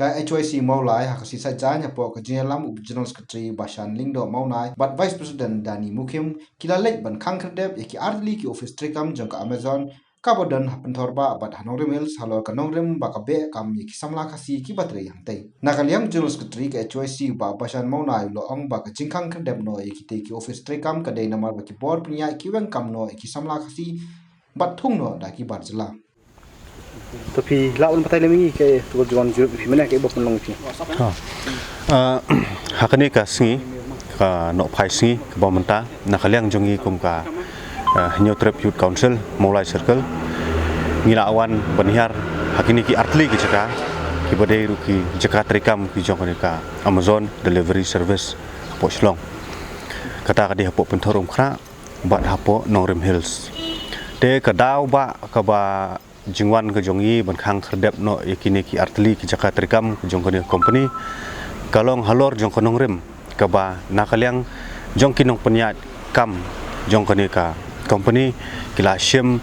ka HYC maulai ha kasi sajanya po ka General General Secretary Bashan Lingdo maunai but Vice President Dani Mukim kilalek ban Khang Khyrdep ki ardli ki office Treikam Jong ka Amazon kabodan hapentorba bat hanongrim hills halo kanongrim bakabe kam ki samla kasi ki batre yang tei nakaliam General Secretary ka HYC ba Bashan maunai lo ong ba ka Khang Khyrdep no ki te ki office Treikam ka dei namar ba ki bor punya ki wen kam no ki samla kasi bat thung no da ki barjela tapi lawan patai lemingi ke tu juan jurup di mana ke bok melong pi hakani ka singi ka no phai singi ka bomenta nakaliang jongi kum ka New Trip Youth Council mulai circle ngila awan banihar hakini ki artli ki Jaka ki badai ru ki Jaka Treikam ki Jong ka Amazon delivery service po Shlong kata ka di hapo pentorum khra bat hapo Nongrim Hills te ka daw ba ka ba jingwan ke jongi ban Khang Khyrdep no yakini ki artli ki Jaka Treikam jong kene company kalong halor jong konong rim ka ba nakaliang jong kinong penyat kam jong kene ka company kila shim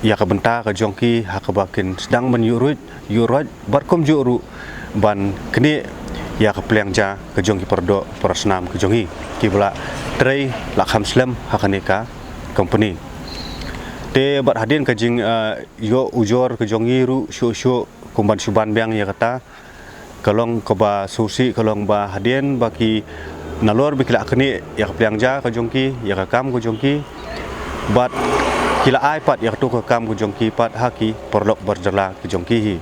ya ka benta ka jong ki hakabakin sedang men yurut barkom juru ban kini ya ka plengja ke jong ki perdo perasnam ke jongi ki bala trei lakham slam hakane ka company te bat hadin ka jing yo ujor ke jongi ru syu kumban suban biang ya kata kalong ka ba susi kalong ba hadin baki nalor bikila kini ya plangja ka jongki ya ka kam ka jongki bat kila iPad ya tu ka kam ka jongki pat haki perlok berjala ka jongki hi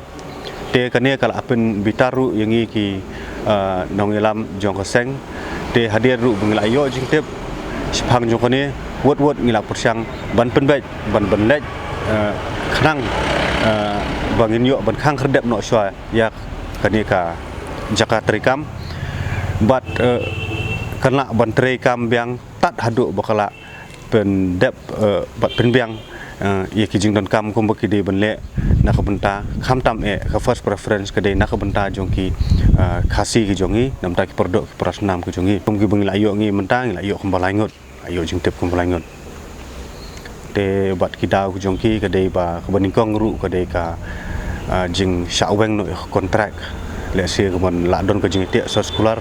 te kane kala apen bitaru yangi ki nongilam jong ka seng te hadir ru bengila yo jingtep sipang jong kane wot ngila persyang ban penbet ban benlej Khang bangin yo ban Khang Khyrdep no swa ya kane ka Jaka Treikam bat kena ban Treikam biang tat haduk bakala pendep bat penbiang ye ki jingdon kam kum baki de benle nak benta kham tam ka first preference ke de nak benta jongki khasi ki jongi namta ki perdok ki prasnam ki jongi pum ki bengila ayo ngi mentang la ayo kembal langut ayo jingtep kembal langut te bat ki daw ki jongki ke de ba kebaningkong ru ke de ka jing syaweng no kontrak le sia keman ladon ke jing tiak sos kular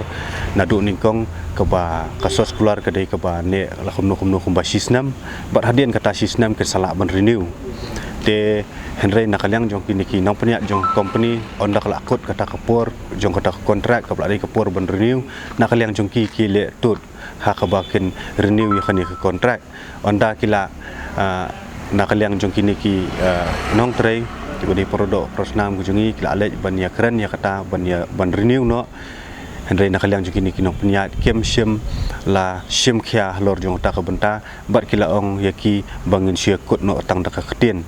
nadu ningkong ke ba kasos kular ke dei ke ba ne la kumno kumba sisnam bat hadien kata sisnam ke salah ban renew te henry nakaliang jong kini ki nong penya jong company onda kala akut kata kapur jong kata kontrak ke pelari kapur ban renew nakaliang jong ki le tut ha ka bakin renew ya khani ke kontrak onda kila nakaliang jong kini ki nong trei di produk prosnam kujungi kila alej ban ya keren ya kata ban renew no Henry nakaliang juga ni kinong penyat kem sim la sim kia lor jong ta ka benta bat kila ong yaki bangin sia kut no tang da ka ketien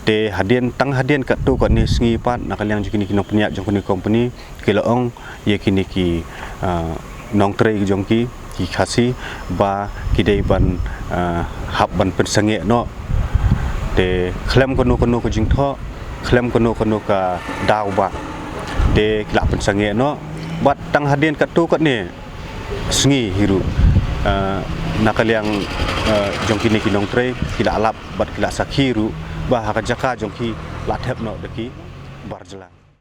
te hadien tang hadien kat tu kat ni sengi pat nakaliang juga ni kinong penyat jong ni company kila ong yaki ni ki nong trei jong ki khasi ba kidai ban hab ban pensange no te klem kono ko jing tho klem kono ka daw ba de kila pensange no bat tang hadien kat tu kat ni sengi hiru nakaliang jongki ni kinong trei kila alap bat kila sakhiru bah ka Jaka jongki lathep no deki barjela